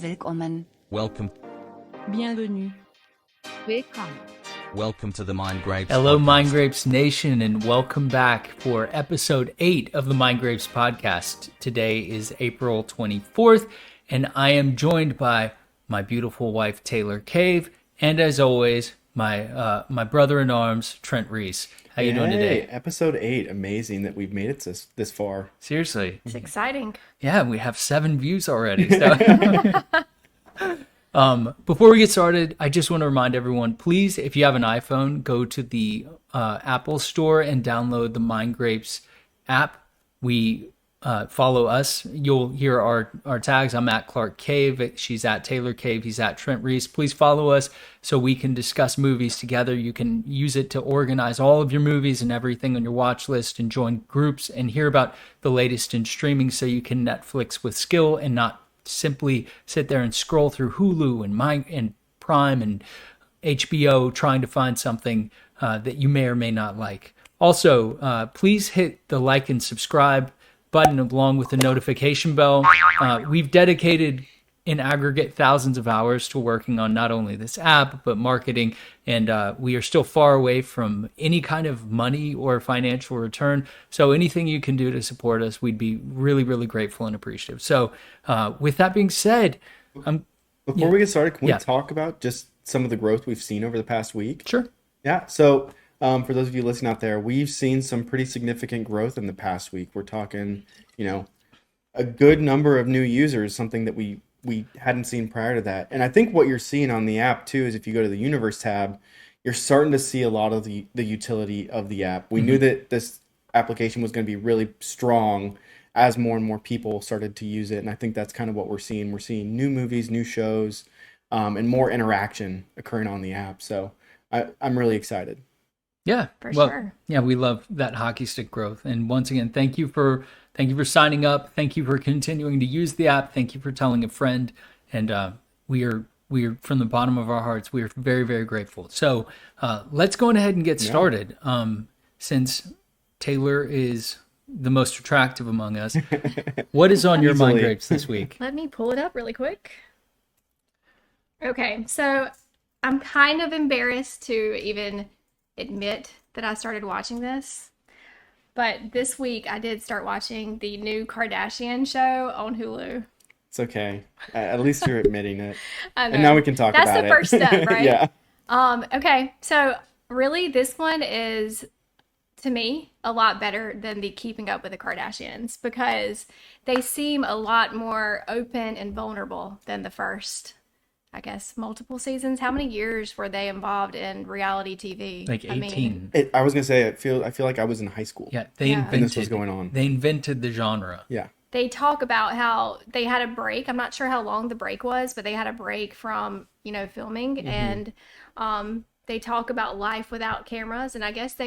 Willkommen. Welcome. Bienvenue. Willkommen. Welcome to the MindGrapes Hello, podcast. MindGrapes Nation, and welcome back for episode 8 of the MindGrapes podcast. Today is April 24th, and I am joined by my beautiful wife, Taylor Cave, and as always, my brother-in-arms, Trent Reese. How you doing today? Episode 8. Amazing that we've made it this far. Seriously. It's exciting. Yeah, we have 7 views already. So. Before we get started, I just want to remind everyone, please, if you have an iPhone, go to the Apple Store and download the MindGrapes app. We follow us. You'll hear our tags. I'm at Clark Cave. She's at Taylor Cave. He's at Trent Reese. Please follow us so we can discuss movies together. You can use it to organize all of your movies and everything on your watch list and join groups and hear about the latest in streaming so you can Netflix with skill and not simply sit there and scroll through Hulu and Prime and HBO trying to find something that you may or may not like. Also, please hit the like and subscribe button along with the notification bell. We've dedicated in aggregate thousands of hours to working on not only this app, but marketing, and we are still far away from any kind of money or financial return. So anything you can do to support us, we'd be really, really grateful and appreciative. So with that being said, Before we get started, can we talk about just some of the growth we've seen over the past week? Sure. Yeah, so for those of you listening out there, we've seen some pretty significant growth in the past week. We're talking, a good number of new users, something that we hadn't seen prior to that. And I think what you're seeing on the app too is if you go to the Universe tab, you're starting to see a lot of the utility of the app. We knew that this application was going to be really strong as more and more people started to use it. And I think that's kind of what we're seeing. We're seeing new movies, new shows, and more interaction occurring on the app. So I'm really excited. Yeah, For sure. Yeah, we love that hockey stick growth. And once again, thank you for signing up. Thank you for continuing to use the app. Thank you for telling a friend. And we are from the bottom of our hearts, we are very, very grateful. So let's go ahead and get started. Since Taylor is the most attractive among us, what is on your mind grapes this week? Let me pull it up really quick. Okay, so I'm kind of embarrassed to even admit that I started watching this. But this week I did start watching the new Kardashian show on Hulu. It's okay. At least you're admitting it. I know. And now we can talk about it. That's the first step, right? Yeah. Okay, so really this one is, to me, a lot better than the Keeping Up with the Kardashians because they seem a lot more open and vulnerable than the first, I guess, multiple seasons. How many years were they involved in reality TV? Like 18. I was gonna say I feel like I was in high school. Yeah, they invented. And this was going on. They invented the genre. Yeah. They talk about how they had a break. I'm not sure how long the break was, but they had a break from, filming. And they talk about life without cameras. And I guess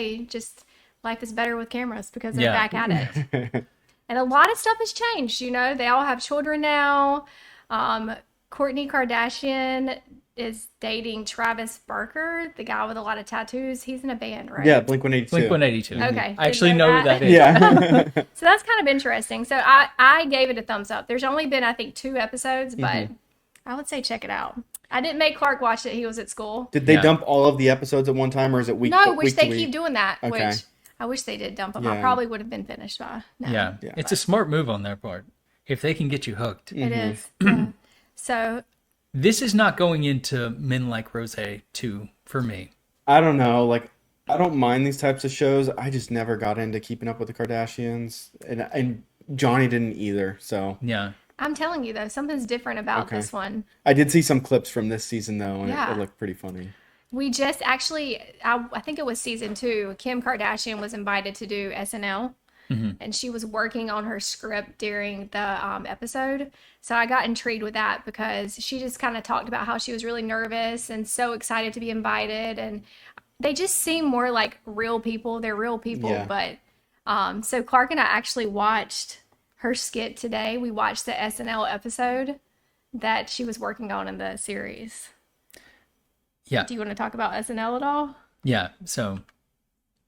life is better with cameras because they're back at it. And a lot of stuff has changed. They all have children now. Kourtney Kardashian is dating Travis Barker, the guy with a lot of tattoos. He's in a band, right? Yeah, Blink-182. Blink-182. Okay. I actually know who that is. Yeah. So that's kind of interesting. So I gave it a thumbs up. There's only been, I think, 2 episodes, but I would say check it out. I didn't make Clark watch it. He was at school. Did they dump all of the episodes at one time, or is it week? No, which week they to keep week? doing that. Okay. Which I wish they did dump them. Yeah. I probably would have been finished by now. Yeah. It's a smart move on their part. If they can get you hooked. It is. Yeah. So This is not going into Men Like Rose 2 for me. I don't know. Like, I don't mind these types of shows. I just never got into Keeping Up with the Kardashians, and Johnny didn't either. So Yeah. I'm telling you though, something's different about this one. I did see some clips from this season though, and Yeah. it looked pretty funny. We just actually, I think it was season 2. Kim Kardashian was invited to do SNL. And she was working on her script during the episode. So I got intrigued with that because she just kind of talked about how she was really nervous and so excited to be invited. And they just seem more like real people. They're real people. Yeah. But so Clark and I actually watched her skit today. We watched the SNL episode that she was working on in the series. Yeah. Do you want to talk about SNL at all? Yeah. So,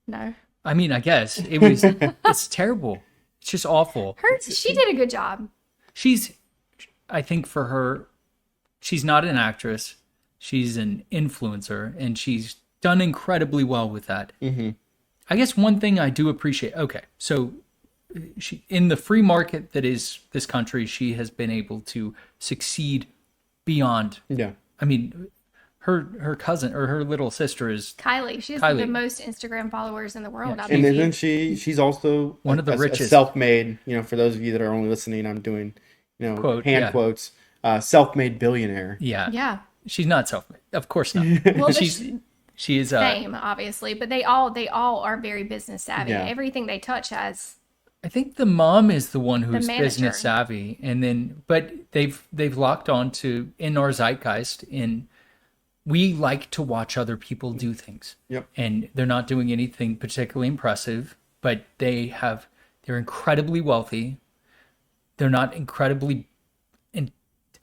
No. I mean, I guess it's terrible. It's just awful. She did a good job. I think for her, she's not an actress. She's an influencer, and she's done incredibly well with that. Mm-hmm. I guess one thing I do appreciate. Okay, so she, in the free market that is this country, she has been able to succeed beyond. Yeah. I mean, her cousin or her little sister is Kylie. She has Kylie. the most Instagram followers in the world. Yeah, I And believe. then she's also One of the a richest. self-made, for those of you that are only listening, I'm doing, Quote, hand yeah. quotes, self-made billionaire. yeah. Yeah. She's not self-made, of course not. Well, she is fame, obviously, but they all are very business savvy. Yeah. Everything they touch has. I think the mom is the one who's manager. business savvy, and then but they've locked on to in our zeitgeist. In we like to watch other people do things. Yep. And they're not doing anything particularly impressive, but they're incredibly wealthy. They're not incredibly, and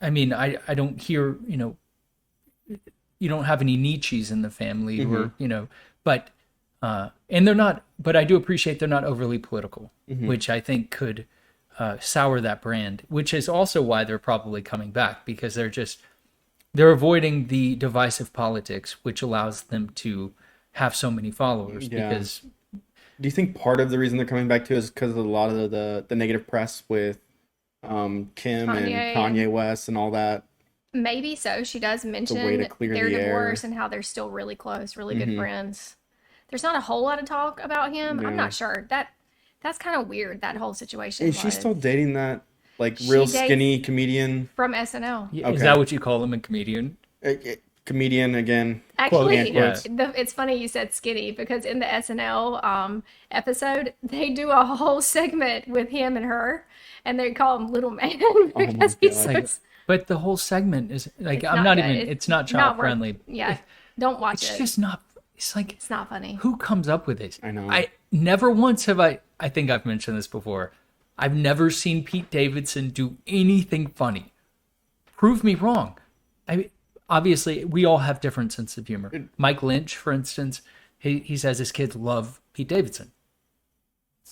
I mean I don't hear you don't have any Nietzsche's in the family or but. And they're not, but I do appreciate they're not overly political, which I think could sour that brand, which is also why they're probably coming back, because they're avoiding the divisive politics, which allows them to have so many followers. Yeah. Because Do you think part of the reason they're coming back to is because of a lot of the negative press with Kim and Kanye West and all that? Maybe so. She does mention way to clear their the air. divorce and how they're still really close, really good friends. There's not a whole lot of talk about him. Yeah. I'm not sure. That's kind of weird, that whole situation. Is she was. still dating that real She dates- skinny comedian? From SNL? is Okay. that what you call him, a comedian? Comedian again. Actually, yeah. it's funny you said skinny, because in the SNL episode, they do a whole segment with him and her, and they call him Little Man because he's so. God. But the whole segment is like, It's I'm not not good. even, it's not Not child worth- friendly. Yeah, don't watch It's it. just not, it's like, It's not funny. who comes up with this? I know. I never once have I think I've mentioned this before. I've never seen Pete Davidson do anything funny. Prove me wrong. Obviously, we all have different sense of humor. Mike Lynch, for instance, he says his kids love Pete Davidson.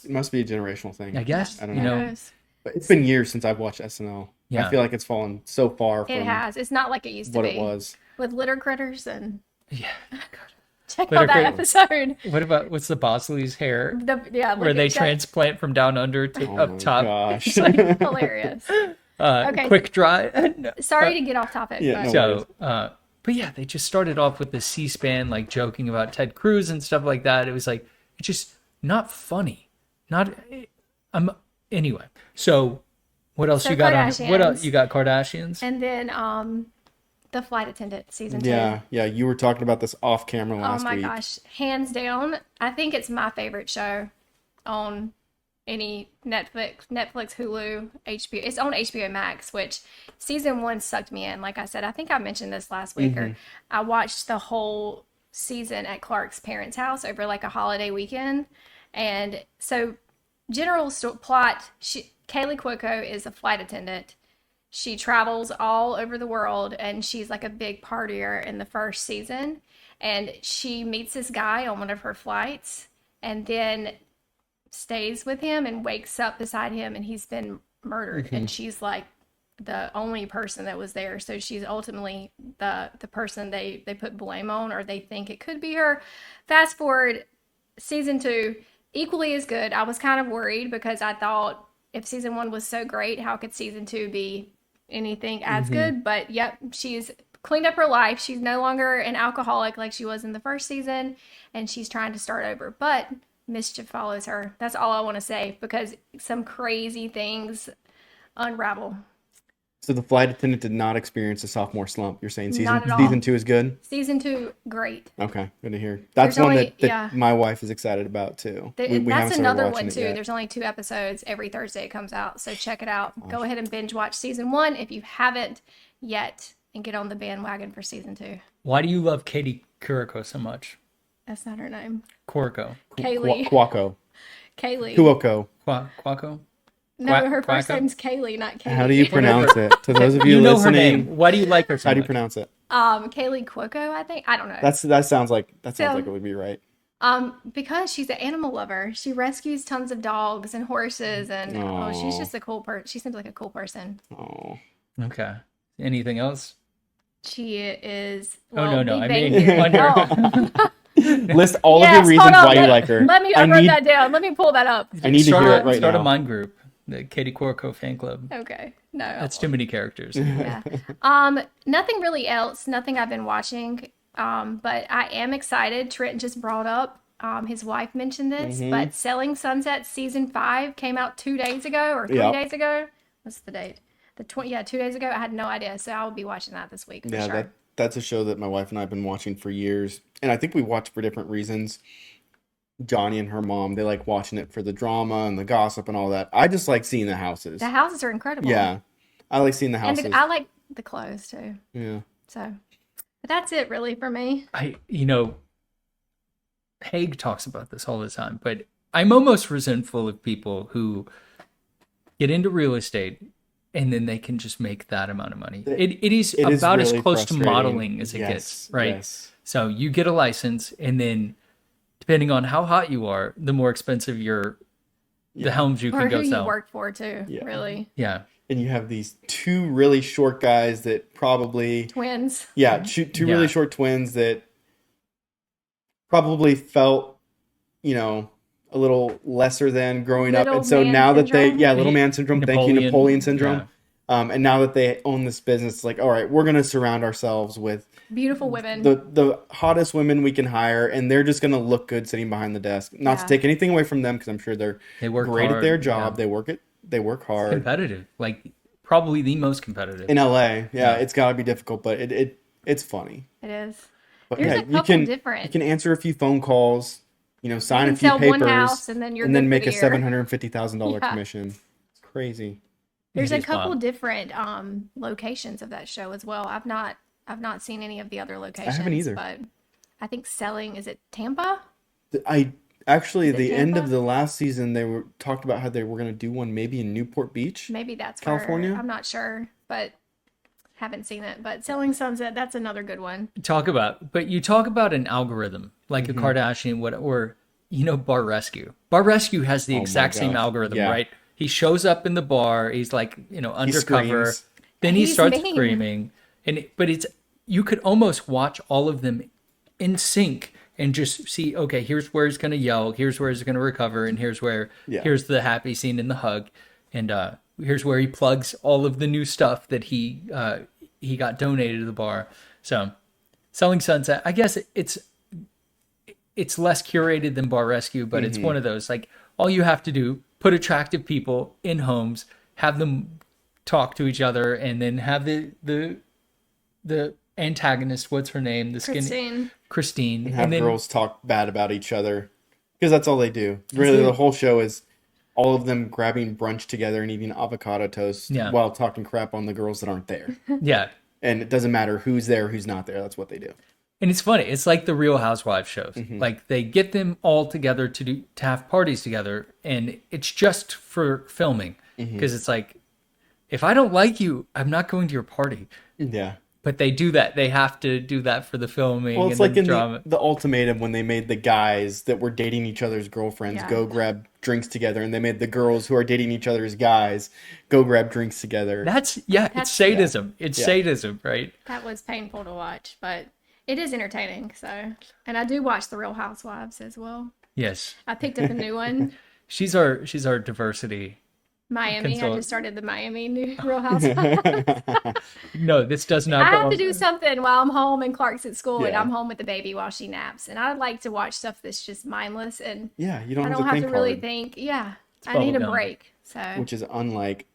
It must be a generational thing. I guess. I don't you know. know, Yes. But it's been years since I've watched SNL. Yeah. I feel like it's fallen so far from It has. It's not like it used to what be. it was. With litter critters and yeah. check Litter out that critters. episode. What about what's the Bosley's hair? Look Where they at- transplant from down under to Oh up my top. gosh. It's like, hilarious. Okay. quick dry. No. Sorry to get off topic. Yeah, but no. So, but yeah, they just started off with the C-SPAN, like joking about Ted Cruz and stuff like that. It was like, it's just not funny. Anyway. So what else So you got on? What else Kardashians. you got? Kardashians? And then the Flight Attendant season 2. Yeah. You were talking about this off camera Oh last my week. gosh, hands down, I think it's my favorite show on any Netflix, Hulu, HBO. It's on HBO Max, which season 1 sucked me in. Like I said, I think I mentioned this last week. Or I watched the whole season at Clark's parents' house over like a holiday weekend, and so general plot: Kaley Cuoco is a flight attendant. She travels all over the world, and she's like a big partier in the first season. And she meets this guy on one of her flights, and then stays with him and wakes up beside him, and he's been murdered. And she's like the only person that was there. So she's ultimately the person they put blame on, or they think it could be her. Fast forward, season 2, equally as good. I was kind of worried because I thought, if season 1 was so great, how could season 2 be anything as good? But yep, she's cleaned up her life. She's no longer an alcoholic like she was in the first season, and she's trying to start over. But mischief follows her. That's all I want to say, because some crazy things unravel. So the flight attendant did not experience a sophomore slump. You're saying Not at all. season 2 is good? Season 2, great. Okay, good to hear. That's There's one only- that yeah. my wife is excited about too. We haven't That's started another watching one it too. yet. There's only 2 episodes every Thursday it comes out, so check it out. Go ahead and binge watch season 1 if you haven't yet, and get on the bandwagon for season 2. Why do you love Kaley Cuoco so much? That's not her name. Cuoco. Kaylee. Cuoco. Kaylee. Cuoco. Cuoco? No, her first Quacko? name's Kaylee, not Kaylee. How do you pronounce it? To those of you, You know her listening, name. Why do you like her so how do you much? pronounce it? Kaley Cuoco, I think. I don't know. That sounds like So- it would be right. Because she's an animal lover. She rescues tons of dogs and horses, and she's Aw. just a cool person. She seems like a cool person. Oh, Okay. Anything else? She is. Oh, no, no. Big I Bang mean, Theory. under- Oh. List all of Yes, your reasons hold on. why you like her. Let me. I I wrote need, that down. Let me pull that up. I need to hear it right start now. a mind group, the Kaley Cuoco fan club. Okay. No. That's too many characters. Yeah. Nothing really else. Nothing I've been watching. But I am excited. Trent just brought up. His wife mentioned this, but Selling Sunset season 5 came out 2 days ago or 3 Yep. days ago. What's the date? 2 days ago. I had no idea, so I will be watching that this week. For Yeah, sure. that's a show that my wife and I have been watching for years, and I think we watch for different reasons. Johnny and her mom, they like watching it for the drama and the gossip and all that. I just like seeing the houses. The houses are incredible. Yeah, I like seeing the and houses. I like the clothes too. Yeah, So, but that's it really for me. Haig talks about this all the time, but I'm almost resentful of people who get into real estate and then they can just make that amount of money. It is about as really close to frustrating. modeling as it Yes, gets, right? yes. So you get a license, and then depending on how hot you are, the more expensive the homes you Or can who go you sell. work for too. Yeah. Really, Yeah. And you have these two really short guys that probably, twins. yeah, two Yeah. really short twins that probably felt, a little lesser than growing up. Little And so man now that syndrome. little man syndrome, thank you, Napoleon syndrome. Yeah. And now that they own this business, it's like, all right, we're going to surround ourselves with Beautiful women. the hottest women we can hire, and they're just going to look good sitting behind the desk. Not to Yeah. take anything away from them, because I'm sure They work great hard, at their job. yeah. They work hard. Competitive, like probably the most competitive. In LA, yeah, it's got to be difficult, but it's funny. It is. But There's yeah, a couple different. you can answer a few phone calls, sign can a few sell one papers, house and then you're and then good for make the a year. $750,000 Yeah. commission. It's crazy. There's It a is couple wild. different locations of that show as well. I've not seen any of the other locations. either. But I think is it Tampa? I actually Is it the end Tampa? of the last season they were talked about how they were going to do one maybe in Newport Beach. Maybe that's California? where, I'm not sure, but haven't seen it. But Selling Sunset, that's another good one. You talk about an algorithm like a Kardashian, or Bar Rescue. Bar Rescue has the Oh my exact same gosh. algorithm, Yeah. right? He shows up in the bar, he's like, undercover. screams. Then he He's starts mean. screaming. But you could almost watch all of them in sync and just see, okay, here's where he's gonna yell, here's where he's gonna recover, and here's the happy scene in the hug. And here's where he plugs all of the new stuff that he got donated to the bar. So Selling Sunset, I guess it's less curated than Bar Rescue, but it's one of those, like, all you have to do, put attractive people in homes, have them talk to each other, and then have the antagonist, what's her name? Christine. And have then girls talk bad about each other, because that's all they do. Really, the whole show is all of them grabbing brunch together and eating avocado toast while talking crap on the girls that aren't there. yeah. And it doesn't matter who's there, who's not there. That's what they do. And it's funny. It's like the Real Housewives shows. Like, they get them all together to have parties together, and it's just for filming, because it's like, if I don't like you, I'm not going to your party. Yeah. But they do that. They have to do that for the filming. Well, it's and like the in drama. the ultimatum when they made the guys that were dating each other's girlfriends Yeah. go grab drinks together, and they made the girls who are dating each other's guys go grab drinks together. It's sadism. It's sadism, right? That was painful to watch, but it is entertaining. So, and I do watch The Real Housewives as well. Yes. I picked up a new one, She's our diversity. Miami. I Consult. just started the Miami new Real Housewives. No, this does not I go have on. to do something while I'm home and Clark's at school, and Yeah. I'm home with the baby while she naps. And I like to watch stuff that's just mindless, and Yeah, you don't I have don't to have think to really hard, think. Yeah, I need a bubblegum. break. So which is unlike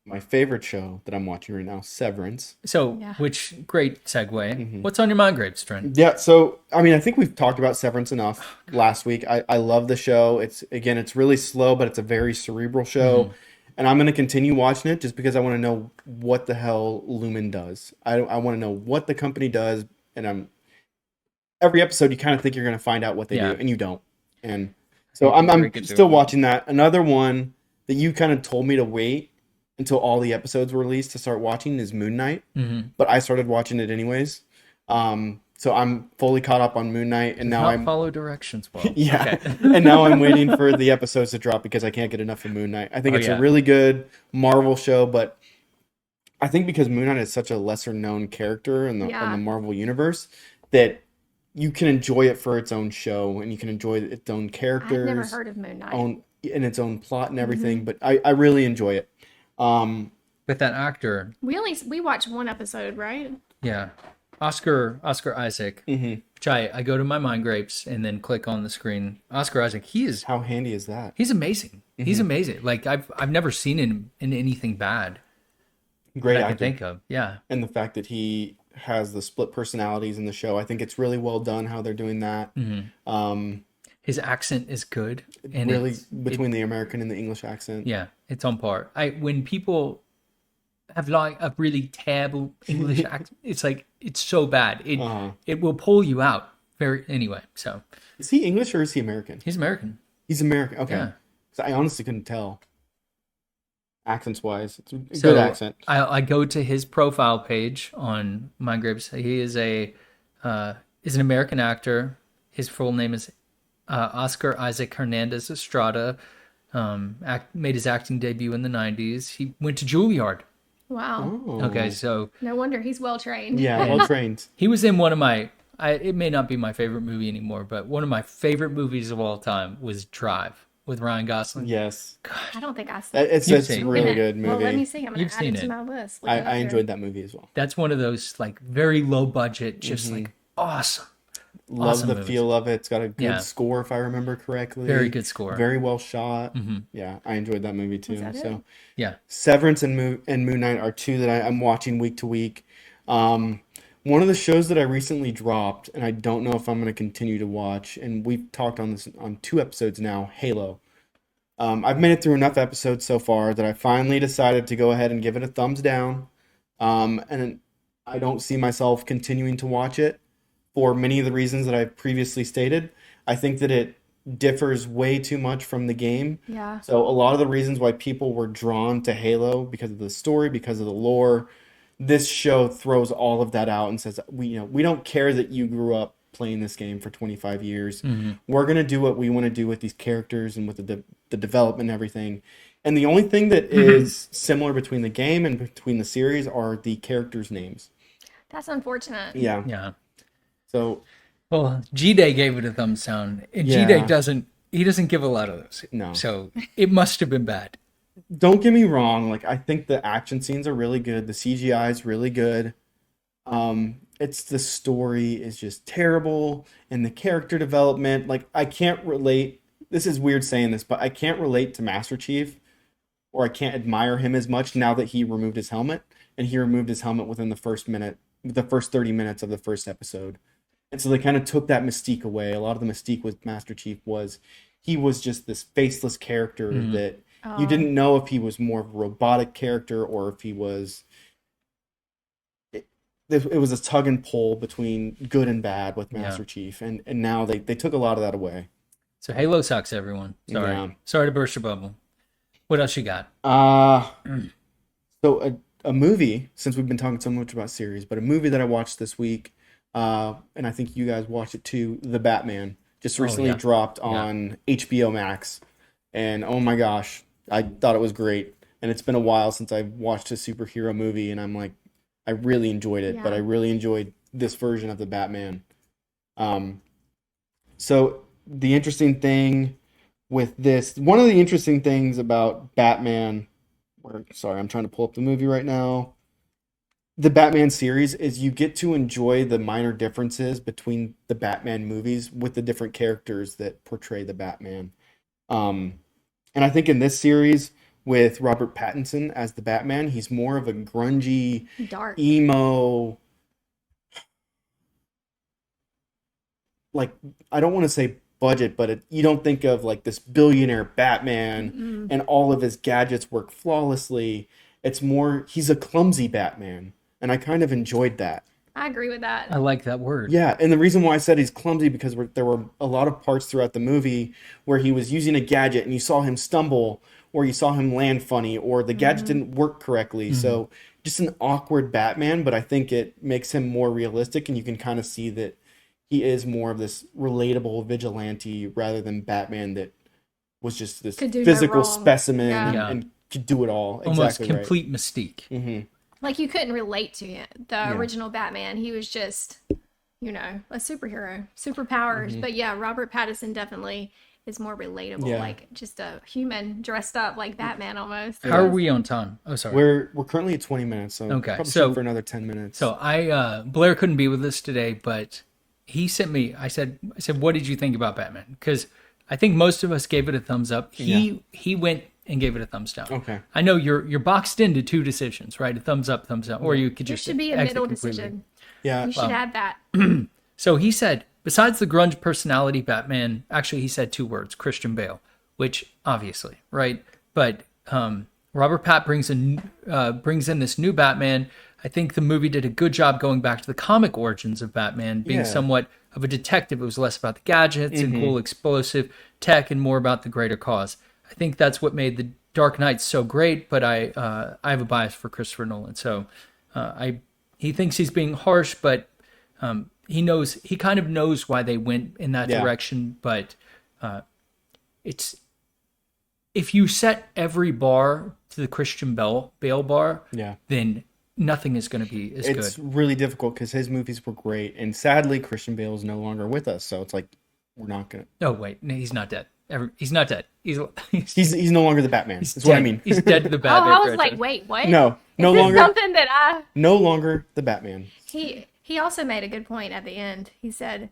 my favorite show that I'm watching right now, Severance. So, Yeah. which great segue. What's on your mind, Grapes, Trent? Yeah, so I mean, I think we've talked about Severance enough last week. I love the show. It's really slow, but it's a very cerebral show. And I'm going to continue watching it just because I want to know what the hell Lumen does. I want to know what the company does, and every episode you kind of think you're going to find out what they do, and you don't. And so I'm still watching that. Another one that you kind of told me to wait until all the episodes were released to start watching is Moon Knight, but I started watching it anyways. So I'm fully caught up on Moon Knight, and now I'm follow directions well. yeah, Okay. and now I'm waiting for the episodes to drop because I can't get enough of Moon Knight. I think it's a really good Marvel show, but I think because Moon Knight is such a lesser known character in the Yeah. Marvel universe that you can enjoy it for its own show and you can enjoy its own I've characters, never heard of Moon Knight. own in its own plot and everything. But I really enjoy it. With that actor, We watched one episode, right? yeah, Oscar Isaac. Mhm. Which I go to my MindGrapes and then click on the screen. Oscar Isaac, How handy is that? he's amazing. He's amazing. Like I've never seen him in anything bad Great that I can actor. think of. Yeah. And the fact that he has the split personalities in the show, I think it's really well done how they're doing that. His accent is good, and Really it's, between the American and the English accent. yeah, it's on par. When people have like a really terrible English accent, it's like it's so bad. It will pull you out. Anyway. So Is he English or is he American? he's American. He's American. Okay. Yeah. 'Cause I honestly couldn't tell. Accents wise, it's a So good accent. I go to his profile page on MindGrapes. He is is an American actor. His full name is Oscar Isaac Hernandez Estrada. Made his acting debut in the 90s. He went to Juilliard. Wow. Oh. Okay, so No wonder he's well trained. Yeah, well trained. he was in one of my. It may not be my favorite movie anymore, but one of my favorite movies of all time was Drive with Ryan Gosling. Yes. I don't think I saw It's You've a seen it. really good movie. Well, let me see. I'm going You've to add seen it to it. my list. I enjoyed that movie as well. That's one of those like very low budget, just like awesome. Love Awesome the movies. feel of it. It's got a good Yeah. score, if I remember correctly. Very good score. Very well shot. Yeah, I enjoyed that movie too. that it? So Yeah. Severance and Moon Knight are two that I'm watching week to week. One of the shows that I recently dropped, and I don't know if I'm going to continue to watch, and we've talked on this on 2 episodes now, Halo. I've made it through enough episodes so far that I finally decided to go ahead and give it a thumbs down. And I don't see myself continuing to watch it for many of the reasons that I've previously stated. I think that it differs way too much from the game. Yeah. So a lot of the reasons why people were drawn to Halo because of the story, because of the lore, this show throws all of that out and says, we don't care that you grew up playing this game for 25 years. We're going to do what we want to do with these characters and with the development and everything. And the only thing that is similar between the game and between the series are the characters' names. That's unfortunate. Yeah. Yeah. So Well, G-Day gave it a thumbs down, and Yeah. G-Day doesn't give a lot of those. No. So it must have been bad. don't get me wrong, like I think the action scenes are really good. The CGI is really good. It's the story is just terrible and the character development. Like I can't relate. This is weird saying this, but I can't relate to Master Chief, or I can't admire him as much now that he removed his helmet, and he removed his helmet within the first 30 minutes of the first episode. And so they kind of took that mystique away. A lot of the mystique with Master Chief was he was just this faceless character that you didn't know if he was more of a robotic character or if he was... It was a tug and pull between good and bad with Master Chief. And now they took a lot of that away. So Halo sucks, everyone. Sorry. Yeah. Sorry to burst your bubble. What else you got? So a movie, since we've been talking so much about series, but a movie that I watched this week, and I think you guys watched it too, The Batman, just recently dropped on HBO Max. And oh my gosh, I thought it was great. And it's been a while since I've watched a superhero movie, and I'm like, I really enjoyed it, but I really enjoyed this version of The Batman. So the interesting thing with this, one of the interesting things about Batman, sorry, I'm trying to pull up the movie right now. The Batman series is you get to enjoy the minor differences between the Batman movies with the different characters that portray the Batman. And I think in this series with Robert Pattinson as the Batman, he's more of a grungy, Dark. emo, like, I don't want to say budget, but you don't think of like this billionaire Batman and all of his gadgets work flawlessly. It's more, he's a clumsy Batman. And I kind of enjoyed that. I agree with that. I like that word. Yeah, and the reason why I said he's clumsy because there were a lot of parts throughout the movie where he was using a gadget and you saw him stumble or you saw him land funny or the gadget didn't work correctly. So just an awkward Batman, but I think it makes him more realistic and you can kind of see that he is more of this relatable vigilante rather than Batman that was just this Could do no physical wrong. specimen Yeah. and could do it all. Almost Exactly complete mystique. right. like you couldn't relate to him, the original Batman. He was just, you know, a superhero, superpowers. But yeah, Robert Pattinson definitely is more relatable, like just a human dressed up like Batman almost. How are we on time? Oh, sorry. We're currently at 20 minutes, so probably shoot for another 10 minutes. So Blair couldn't be with us today, but he sent me. I said, what did you think about Batman? Because I think most of us gave it a thumbs up. He went and gave it a thumbs down. Okay. I know you're boxed into two decisions, right? A thumbs up, thumbs down, or you could There just should be a exit middle completely. decision. Yeah. You should add that. So he said, besides the grunge personality Batman, actually he said two words, Christian Bale, which obviously, right? But Robert Pat brings in this new Batman. I think the movie did a good job going back to the comic origins of Batman, being somewhat of a detective. It was less about the gadgets and cool explosive tech and more about the greater cause. I think that's what made the Dark Knight so great, but I have a bias for Christopher Nolan. So he thinks he's being harsh, but he kind of knows why they went in that direction. But it's, if you set every bar to the Christian Bale bar, then nothing is going to be as good. It's really difficult because his movies were great, and sadly Christian Bale is no longer with us, so it's like we're not gonna. Oh wait, no, he's not dead. He's not dead. He's no longer the Batman. That's dead. what I mean. He's dead to the Batman. I was franchise. like, wait, what? No longer. Something that No longer the Batman. He also made a good point at the end. He said,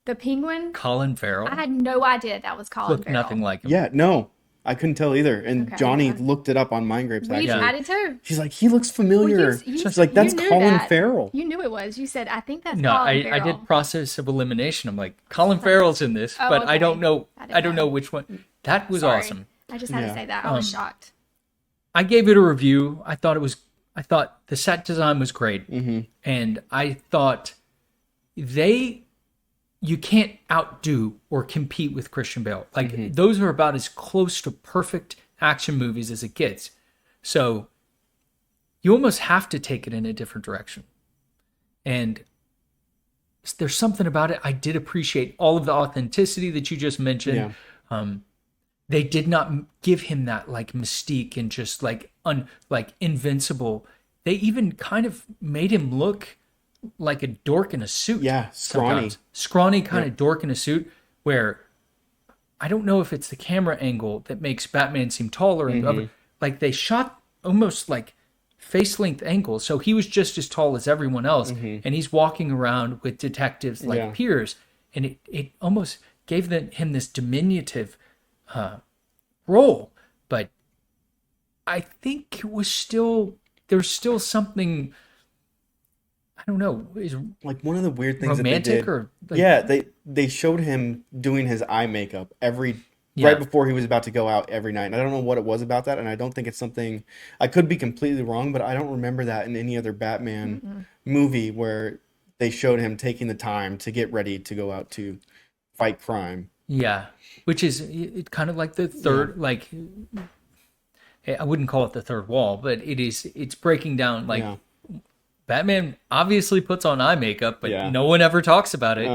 the Penguin. Colin Farrell. I had no idea that was Colin Looked Farrell. nothing like him. Yeah, no, I couldn't tell either. And Johnny looked it up on MindGrapes. We Actually, I did too. she's like, he looks familiar. She's like, that's you knew Colin that. Farrell. You knew it was. You said, I think that's No, Colin Farrell. I did process of elimination. I'm like, Colin Farrell's in this, but I okay. don't know. I I don't didn't know know. which one. That was Sorry. awesome. I just had to say that. I was shocked. I gave it a review. I thought the set design was great, and I thought you can't outdo or compete with Christian Bale. Like those are about as close to perfect action movies as it gets. So you almost have to take it in a different direction. And there's something about it. I did appreciate all of the authenticity that you just mentioned. They did not give him that like mystique and just like invincible. They even kind of made him look like a dork in a suit. Yeah, scrawny. Scrawny kind of dork in a suit, where I don't know if it's the camera angle that makes Batman seem taller and like they shot almost like face length angles, so he was just as tall as everyone else, and he's walking around with detectives like peers, and it almost gave him this diminutive role. But I think it was there's still something, I don't know, is Like one of the weird things romantic that they did. or like, They showed him doing his eye makeup right before he was about to go out every night. And I don't know what it was about that, and I don't think it's something, I could be completely wrong, but I don't remember that in any other Batman movie where they showed him taking the time to get ready to go out to fight crime. Yeah, which is it kind of like the third, like I wouldn't call it the third wall, but it's breaking down. Like Batman obviously puts on eye makeup, but no one ever talks about it.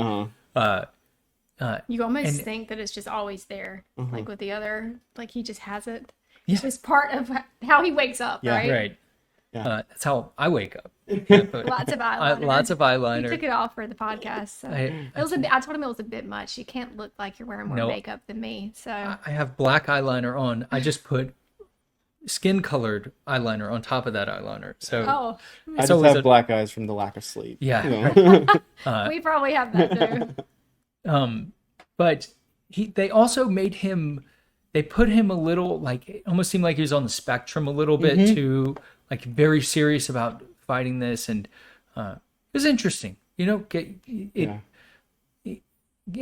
You almost think that it's just always there, like with the other, like he just has it. It's just part of how he wakes up, right? Right. Yeah. That's how I wake up. Lots of eyeliner. Lots of eyeliner. He took it off for the podcast. So I told him it was a bit much. You can't look like you're wearing more makeup than me. So I have black eyeliner on. I just put skin-colored eyeliner on top of that eyeliner. So I just have black eyes from the lack of sleep. Yeah. We probably have that too. But they also made him. They put him a little, like, it almost seemed like he was on the spectrum a little bit too, like very serious about fighting this, and it was interesting. You know, it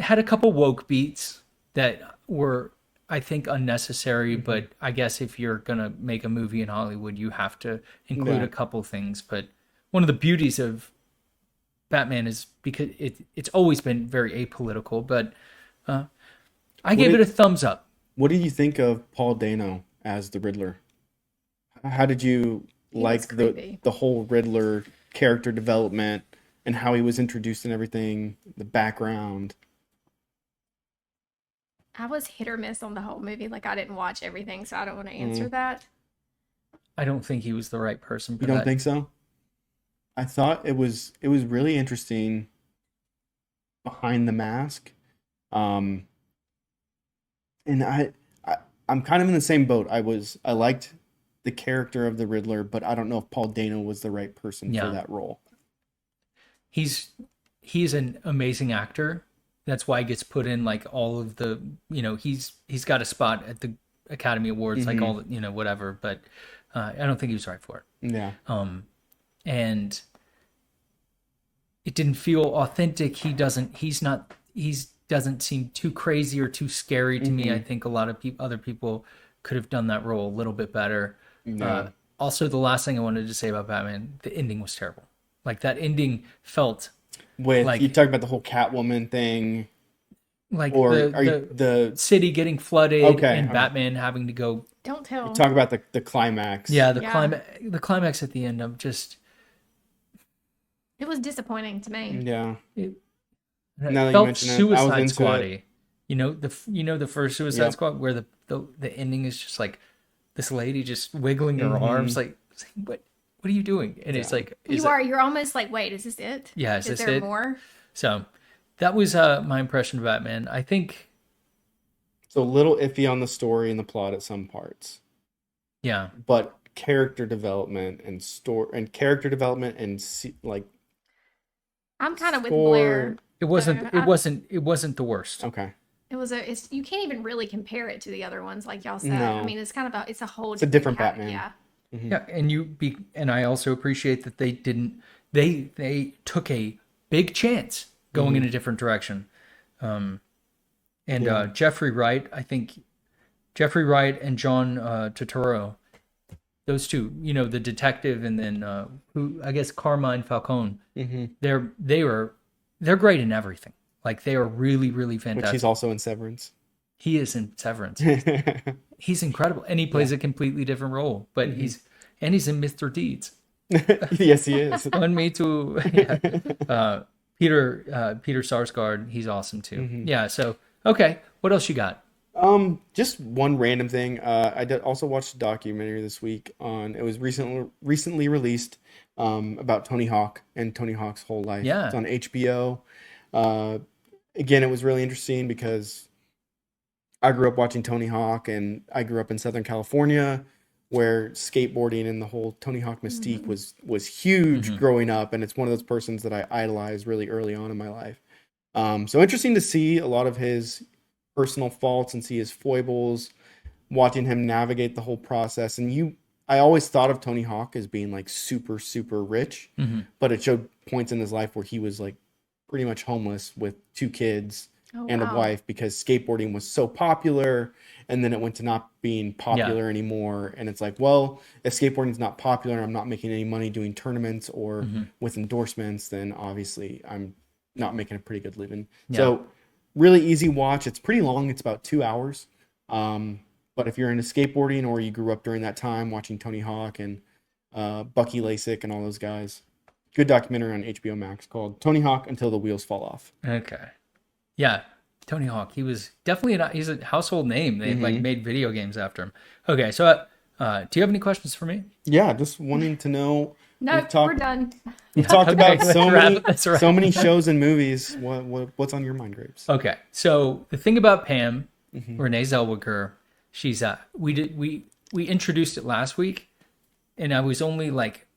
had a couple woke beats that were, I think, unnecessary. But I guess if you're gonna make a movie in Hollywood, you have to include a couple things. But one of the beauties of Batman is because it's always been very apolitical. But I gave it a thumbs up. What did you think of Paul Dano as the Riddler? How did you like the whole Riddler character development and how he was introduced and everything, the background? I was hit or miss on the whole movie. Like I didn't watch everything, so I don't want to answer that. I don't think he was the right person for You don't that. think so? I thought it was really interesting behind the mask. And I'm kind of in the same boat. I liked the character of the Riddler, but I don't know if Paul Dano was the right person for that role. He's an amazing actor. That's why he gets put in like all of the, he's got a spot at the Academy Awards, like all the, whatever, but I don't think he was right for it. Yeah. And it didn't feel authentic. He doesn't seem too crazy or too scary to me. I think a lot of other people could have done that role a little bit better. Yeah. Also, the last thing I wanted to say about Batman, the ending was terrible. Like that ending felt With like, you talk about the whole Catwoman thing, like or the city getting flooded and Batman having to go. Don't tell. You talk about the climax. Yeah, the climax at the end. I'm just. It was disappointing to me. Yeah. Now that you mention it, Suicide Squad-y. The first Suicide Squad where the ending is just like this lady just wiggling her arms, like what are you doing? And it's like you're almost like, wait, is this it? Yeah, is there more? So that was my impression of Batman. I think so a little iffy on the story and the plot at some parts. Yeah, but character development and like. I'm kind of with Blair. It wasn't the worst. Okay. You can't even really compare it to the other ones, like y'all said. No. I mean, it's kind of it's a different Batman. Yeah. Mm-hmm. Yeah, and I also appreciate that they took a big chance going in a different direction. Jeffrey Wright, I think Jeffrey Wright and John Turturro, those two, the detective, and then who I guess Carmine Falcone. They're great in everything. Like they are really, really fantastic. Which he's also in Severance. He is in Severance. He's incredible, and he plays a completely different role. But he's in Mr. Deeds. Yes, he is. On Me Too. Yeah. Peter Sarsgaard, he's awesome too. Yeah. So okay, what else you got? Just one random thing. I did also watch a documentary this week it was recently released about Tony Hawk and Tony Hawk's whole life. Yeah. It's on HBO. Again, it was really interesting because I grew up watching Tony Hawk, and I grew up in Southern California where skateboarding and the whole Tony Hawk mystique was huge growing up, and it's one of those persons that I idolized really early on in my life. So interesting to see a lot of his personal faults and see his foibles, watching him navigate the whole process. And I always thought of Tony Hawk as being like super, super rich, but it showed points in his life where he was like pretty much homeless with 2 kids and a wife because skateboarding was so popular, and then it went to not being popular anymore. And it's like, well, if skateboarding is not popular, I'm not making any money doing tournaments or with endorsements, then obviously I'm not making a pretty good living. So really easy watch. It's pretty long. It's about 2 hours. But if you're into skateboarding or you grew up during that time watching Tony Hawk and Bucky Lasik and all those guys, good documentary on HBO Max called Tony Hawk Until the Wheels Fall Off. Okay. Yeah. Tony Hawk. He was definitely he's a household name. They made video games after him. Okay. So do you have any questions for me? Yeah. Just wanting to know. No, we're done. We've talked about so many shows and movies. What's on your mind, Grapes? Okay. So the thing about Pam, Renee Zellweger, she's we introduced it last week, and I was only like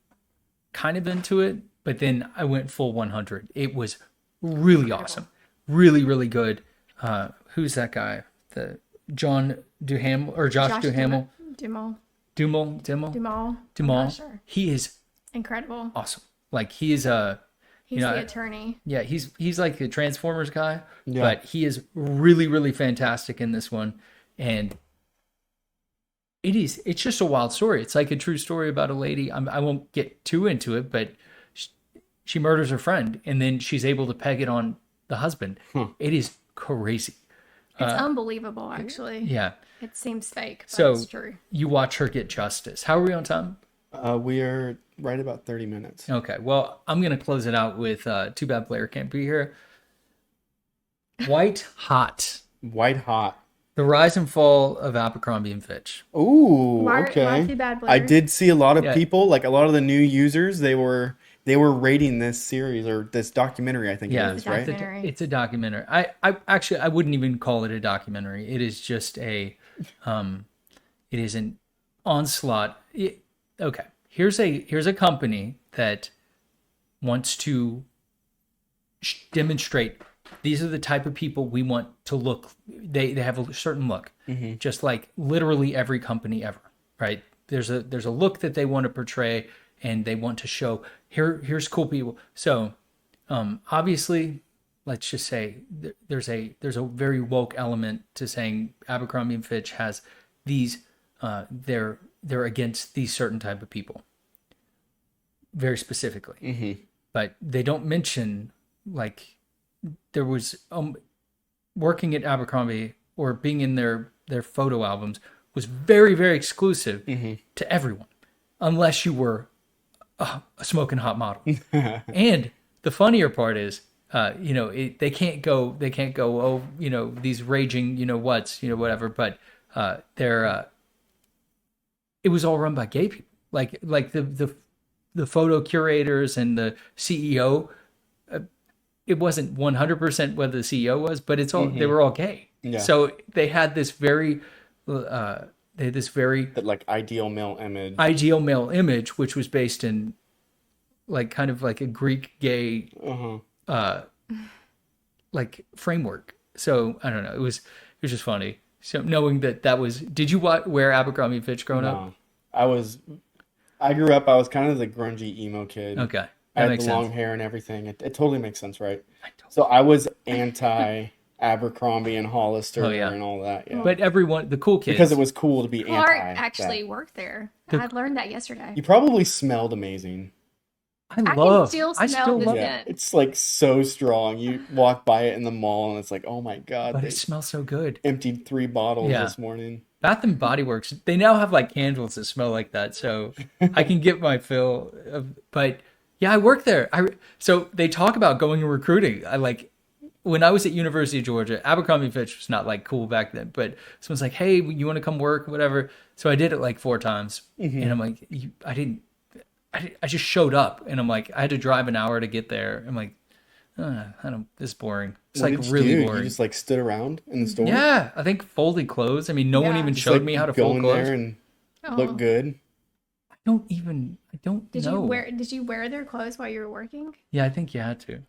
kind of into it, but then I went full 100. It was really awesome, really, really good. Who's that guy? The John Duhamel or Josh Duhamel? Duhamel. I'm not sure. He is incredible. Awesome. Like he is he's the attorney. Yeah, he's like the Transformers guy, but he is really, really fantastic in this one, and it's just a wild story. It's like a true story about a lady. I won't get too into it, but she murders her friend, and then she's able to peg it on the husband. It is crazy. It's unbelievable, actually. Yeah. It seems fake, but it's true. You watch her get justice. How are we on time? We are right about 30 minutes. Okay. Well, I'm going to close it out with Too Bad Blair Can't Be Here. White Hot. White Hot. The rise and fall of Abercrombie and Fitch. Ooh, Why okay. too bad, I Blair? did see a lot of Yeah. people, like a lot of the new users, they were rating this series or this documentary, I think Yeah, it is, right? Documentary. It's a documentary. I actually I wouldn't even call it a documentary. It is just it is an onslaught. Okay, here's a company that wants to demonstrate these are the type of people we want to look. They have a certain look, just like literally every company ever, right? There's a look that they want to portray, and they want to show here's cool people. So obviously, let's just say there's a very woke element to saying Abercrombie and Fitch has these they're against these certain type of people very specifically, but they don't mention like there was working at Abercrombie or being in their photo albums was very, very exclusive to everyone, unless you were a smoking hot model. And the funnier part is, they can't go, oh, these raging, whatever. But it was all run by gay people, like the photo curators and the CEO. It wasn't 100% whether the CEO was, but it's all they were all gay. Yeah. So they had this very That like ideal male image, which was based in like kind of like a Greek gay like framework. So I don't know. It was just funny. So knowing that was, did you wear Abercrombie and Fitch growing up? I grew up, I was kind of the grungy emo kid. Okay. I That had makes the long sense. hair and everything. It totally makes sense, right? So I was anti Abercrombie and Hollister and all that. Yeah. But everyone, the cool kids. Because it was cool to be Clark anti. actually that. worked there. I learned that yesterday. You probably smelled amazing. I can still smell the love Yeah, scent. it's like so strong. You walk by it in the mall and it's like, oh my God, But they it smells so good. emptied 3 bottles Yeah. this morning. Bath and Body Works, they now have like candles that smell like that, so I can get my fill of, but yeah, I work there. So they talk about going and recruiting. When I was at University of Georgia, Abercrombie and Fitch was not like cool back then, but someone's like, hey, you want to come work, whatever. So I did it like 4 times, and I'm like, I just showed up, and I'm like, I had to drive an hour to get there. I'm like, this is boring. It's What like did you really do? boring. You just like stood around in the store? Yeah, I think folded clothes. I mean, no one Yeah. even Just, showed like, me how to go fold in clothes. there and Oh. look good. I don't Did know. Did you wear their clothes while you were working? Yeah, I think you had to.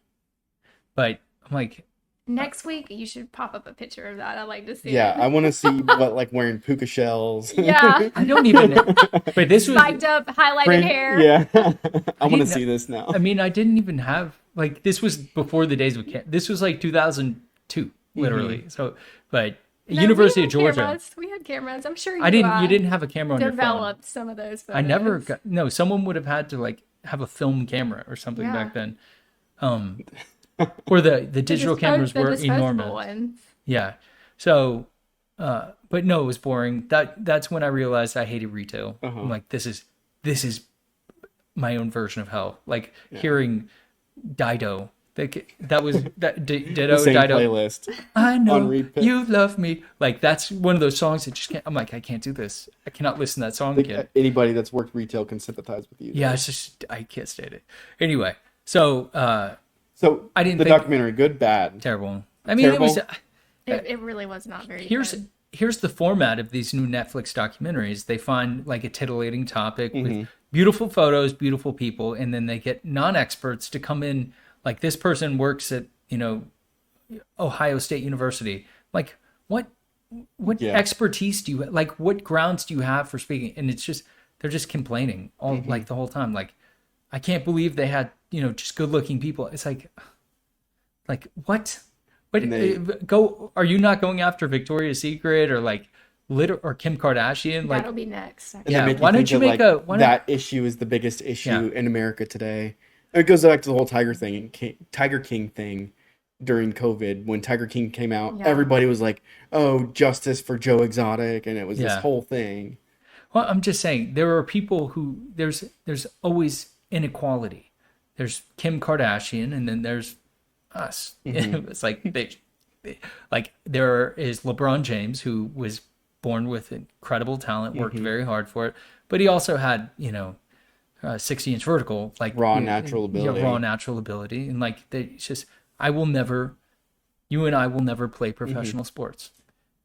But I'm like, Next week, you should pop up a picture of that. I'd like to see Yeah, it. I want to see what like wearing puka shells. Yeah. I don't even but this was Spiked up, highlighted Print- hair. Yeah, I want to didn't- see this now. I mean, I didn't even have like this was before the days of this was like 2002 literally. So but No, University we of had Georgia. cameras. We had cameras. I'm sure you You didn't have a camera on your phone. developed some of those photos. I never got, no, someone would have had to like have a film camera or something Yeah. back then. Or the digital cameras The were disposable enormous. ones. Yeah. So, but no, it was boring. That's when I realized I hated retail. I'm like, this is my own version of hell. Like hearing Dido. That was Ditto The same Dido. playlist. I know on repeat. you love me. Like that's one of those songs that just can't. I'm like, I can't do this. I cannot listen to that song Like, again. anybody that's worked retail can sympathize with you. Yeah, it's just I can't stand it. Anyway, so So I didn't the think- documentary, good, bad. terrible. I mean, Terrible? it was. It really was not very good. Here's the format of these new Netflix documentaries. They find like a titillating topic with beautiful photos, beautiful people, and then they get non-experts to come in. Like this person works at Ohio State University. Like what expertise do you like? What grounds do you have for speaking? And it's just they're just complaining all like the whole time. Like I can't believe they had just good-looking people. It's like what? But go. Are you not going after Victoria's Secret or like or Kim Kardashian? Like That'll be next. And they Yeah, make why don't think you that, make like, that issue is the biggest issue Yeah. in America today. And it goes back to the whole Tiger King thing during COVID. When Tiger King came out, Yeah. everybody was like, "Oh, justice for Joe Exotic," and it was this Yeah. whole thing. Well, I'm just saying there are people who there's always inequality. There's Kim Kardashian, and then there's us. It's like like there is LeBron James, who was born with incredible talent, worked very hard for it, but he also had 60-inch vertical, like Raw natural ability. raw natural ability, and like it's just you and I will never play professional sports.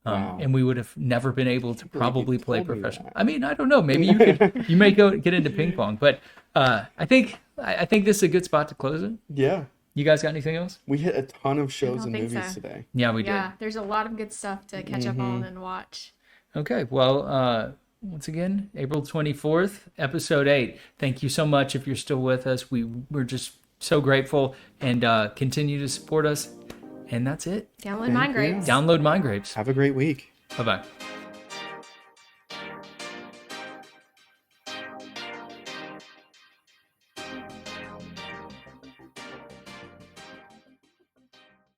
Wow. And we would have never been able to probably play told me professional. that. I mean, I don't know. Maybe you may get into ping pong, but I think this is a good spot to close it. Yeah. You guys got anything else? We hit a ton of shows don't and think movies so. today. Yeah, we Yeah, there's a lot of good stuff to catch up on and watch. did. Okay. Well, once again, April 24th, episode 8. Thank you so much if you're still with us. We're just so grateful, and continue to support us. And that's it. Download MindGrapes. Download MindGrapes. Have a great week. Bye-bye.